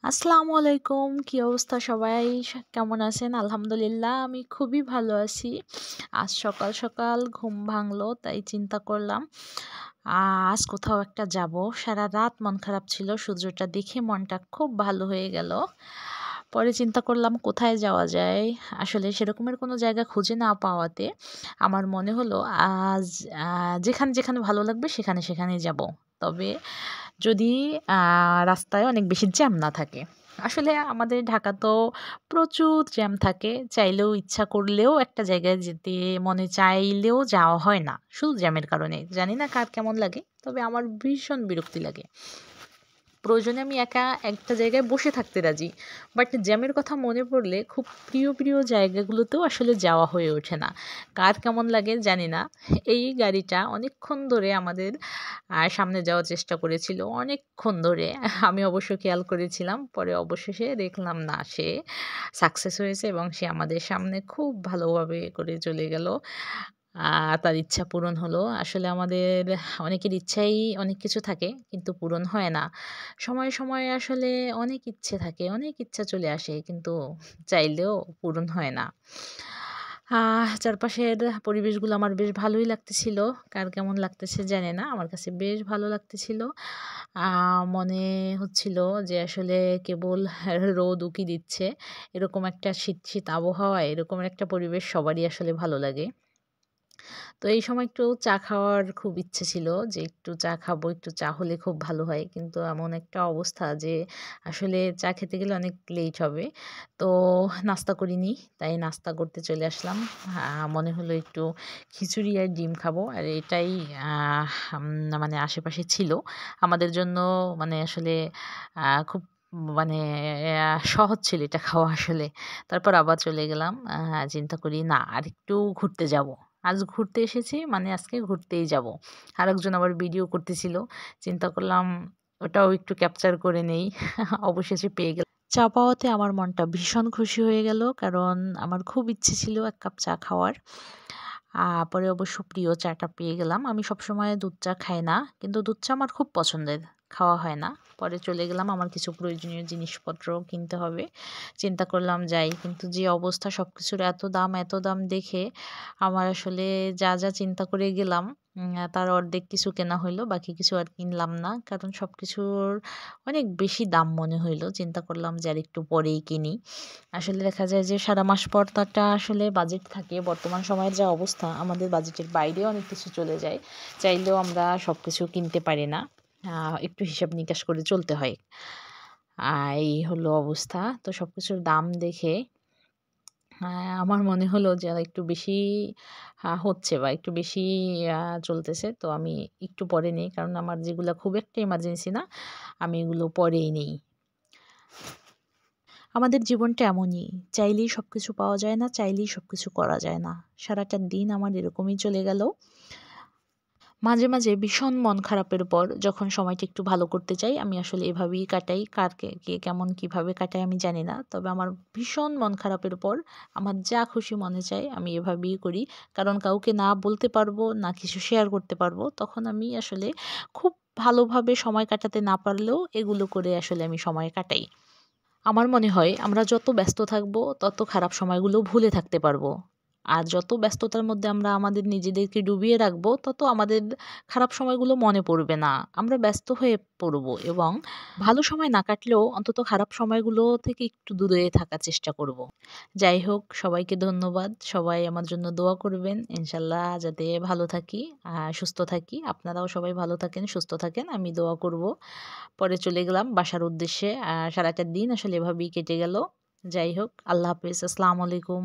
আসসালামু আলাইকুম। কি অবস্থা সবাই? কেমন আছেন? আলহামদুলিল্লাহ আমি খুবই ভালো আছি। আজ সকাল, সকাল ঘুম ভাঙলো তাই চিন্তা করলাম আজ কোথাও একটা যাবো। সারারাত মন খারাপ ছিল। সূর্যটা দেখে মনটা খুব ভালো হয়ে গেল। পরে চিন্তা করলাম কোথায় যাওয়া যায়? আসলে সেরকমের কোনো জায়গা খুঁজে না পাওয়াতে আমার মনে হলো আজ যেখানে ভালো লাগবে সেখানেই যাবো। তবে যদি রাস্তায় অনেক বেশি জ্যাম না থাকে। আসলে আমাদের ঢাকা তো প্রচুর জ্যাম থাকে। চাইলেও ইচ্ছা করলেও একটা জায়গায় যেতে মনে চাইলেও যাওয়া হয় না। শুধু জ্যামের কারণে। জানি না কার কেমন লাগে। তবে আমার ভীষণ বিরক্তি লাগে। প্রয়োজনে আমি একা একটা জায়গায় বসে থাকতে রাজি। বাট জ্যামের কথা মনে পড়লে খুব প্রিয় জায়গাগুলোতেও আসলে যাওয়া হয়ে ওঠে না। কার কেমন লাগে জানি না। এই গাড়িটা অনেকক্ষণ ধরে আমাদের সামনে যাওয়ার চেষ্টা করেছিল। অনেকক্ষণ ধরে। আমি অবশ্য খেয়াল করেছিলাম। পরে অবশেষে দেখলাম না সে সাকসেস হয়েছে এবং সে আমাদের সামনে খুব ভালোভাবে করে চলে গেল। তার ইচ্ছা পূরণ হলো। আসলে আমাদের অনেকের ইচ্ছাই অনেক কিছু থাকে কিন্তু পূরণ হয় না। সময়ে আসলে অনেক ইচ্ছে থাকে, অনেক ইচ্ছা চলে আসে কিন্তু চাইলেও পূরণ হয় না। চারপাশের পরিবেশগুলো আমার বেশ ভালোই লাগতেছিল। কার কেমন লাগতেছে জানি না। আমার কাছে বেশ ভালো লাগতেছিল। মনে হচ্ছিল যে আসলে কেবল রোদ উঁকি দিচ্ছে। এরকম একটা শীত আবহাওয়ায় এরকম একটা পরিবেশ সবারই আসলে ভালো লাগে। তো এই সময় একটু চা খাওয়ার খুব ইচ্ছে ছিল যে একটু চা খাবো, একটু চা হলে খুব ভালো হয়। কিন্তু এমন একটা অবস্থা যে আসলে চা খেতে গেলে অনেক লেট হবে। তো নাস্তা করিনি। তাই নাস্তা করতে চলে আসলাম। মনে হলো একটু খিচুড়ি আর ডিম খাবো। আর এটাই উম মানে আশেপাশে ছিল। আমাদের জন্য মানে আসলে খুব মানে সহজ ছিল এটা খাওয়া আসলে। তারপর আবার চলে গেলাম। চিন্তা করি না আরেকটু ঘুরতে যাবো। আজ ঘুরতে এসেছি মানে আজকে ঘুরতেই যাব। আরেকজন আবার ভিডিও করতেছিল। চিন্তা করলাম ওটাও একটু ক্যাপচার করে নেই। অবশেষে পেয়ে গেলাম। চা পাওয়াতে আমার মনটা ভীষণ খুশি হয়ে গেল। কারণ আমার খুব ইচ্ছে ছিল ১ কাপ চা খাওয়ার। পরে অবশ্য প্রিয় চাটা পেয়ে গেলাম। আমি সবসময় দুধ চা খাই না। কিন্তু দুধ চা আমার খুব পছন্দের। খাওয়া হয় না। পরে চলে গেলাম আমার কিছু প্রয়োজনীয় জিনিসপত্র কিনতে হবে। চিন্তা করলাম যাই। কিন্তু যে অবস্থা সবকিছুর এত দাম দেখে আমার আসলে যা চিন্তা করে গেলাম তার অর্ধেক কিছু কেনা হইলো। বাকি কিছু আর কিনলাম না। কারণ সবকিছুর অনেক বেশি দাম মনে হইলো। চিন্তা করলাম যে আরেকটু পরেই কিনি। আসলে দেখা যায় যে সারা মাস পর তো একটা আসলে বাজেট থাকে। বর্তমান সময়ের যা অবস্থা আমাদের বাজেটের বাইরে অনেক কিছু চলে যায়। চাইলেও আমরা সবকিছু কিনতে পারি না। একটু হিসাব নিকাশ করে চলতে হয়। এই হলো অবস্থা। তো সবকিছুর দাম দেখে আমার মনে হলো যে একটু বেশি হচ্ছে বা একটু বেশি আ চলতেছে। তো আমি একটু পরে নেই। কারণ আমার যেগুলা খুব একটা এমার্জেন্সি না, আমি এগুলো পরেই নেই। আমাদের জীবনটা এমনই। চাইলেই সবকিছু পাওয়া যায় না, চাইলেই সবকিছু করা যায় না। সারাটা দিন আমার এরকমই চলে গেল। মাঝে ভীষণ মন খারাপের পর যখন সময়টা একটু ভালো করতে চাই, আমি আসলে এভাবেই কাটাই। কে কেমন কিভাবে কাটায় আমি জানি না। তবে আমার ভীষণ মন খারাপের পর আমার যা খুশি মনে চায় আমি এভাবেই করি। কারণ কাউকে না বলতে পারবো, না কিছু শেয়ার করতে পারবো। তখন আমি আসলে খুব ভালোভাবে সময় কাটাতে না পারলেও এগুলো করে আসলে আমি সময় কাটাই। আমার মনে হয় আমরা যত ব্যস্ত থাকবো তত খারাপ সময়গুলো ভুলে থাকতে পারবো। আর যত ব্যস্ততার মধ্যে আমরা আমাদের নিজেদেরকে ডুবিয়ে রাখবো তত আমাদের খারাপ সময়গুলো মনে পড়বে না। আমরা ব্যস্ত হয়ে পড়বো এবং ভালো সময় না কাটলেও অন্তত খারাপ সময়গুলো থেকে একটু দূরে থাকার চেষ্টা করব। যাই হোক সবাইকে ধন্যবাদ। সবাই আমার জন্য দোয়া করবেন। ইনশাআল্লাহ যাতে ভালো থাকি, সুস্থ থাকি। আপনারাও সবাই ভালো থাকেন, সুস্থ থাকেন। আমি দোয়া করব। পরে চলে গেলাম বাসার উদ্দেশ্যে। সারাটা দিন আসলে এভাবেই কেটে গেল। যাই হোক আল্লাহ হাফেজ। আসসালামু আলাইকুম।